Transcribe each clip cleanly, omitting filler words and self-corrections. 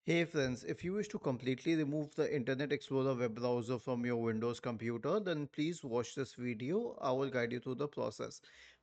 Hey friends, if you wish to completely remove the Internet Explorer web browser from your Windows computer, then please watch this video. I will guide you through the process.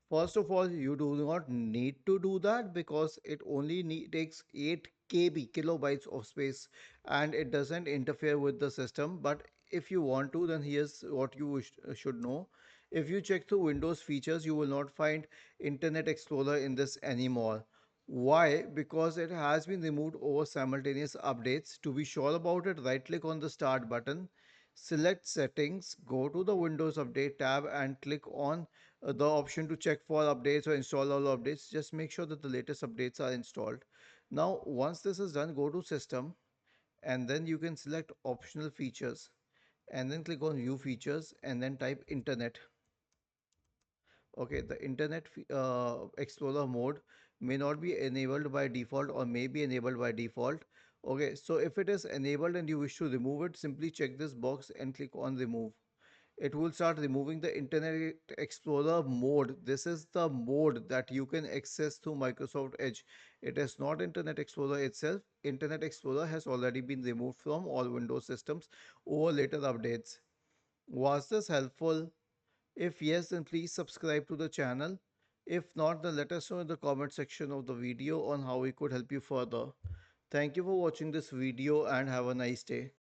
First of all, you do not need to do that because it only takes 8 KB kilobytes of space and it doesn't interfere with the system. But if you want to, then here's what you should know. If you check through Windows features, you will not find Internet Explorer in this anymore. Why? Because it has been removed over simultaneous updates. To be sure about it, right click on the start button, select settings, go to the Windows Update tab and click on the option to check for updates or install all updates. Just make sure that the latest updates are installed. Now, once this is done, go to System and then you can select optional features and then click on View Features and then type Internet. Okay, the Explorer mode may not be enabled by default or may be enabled by default. Okay, so if it is enabled and you wish to remove it, simply check this box and click on remove. It will start removing the Internet Explorer mode. This is the mode that you can access through Microsoft Edge. It is not Internet Explorer itself. Internet Explorer has already been removed from all Windows systems over later updates. Was this helpful? If yes, then please subscribe to the channel. If not, then let us know in the comment section of the video on how we could help you further. Thank you for watching this video and have a nice day.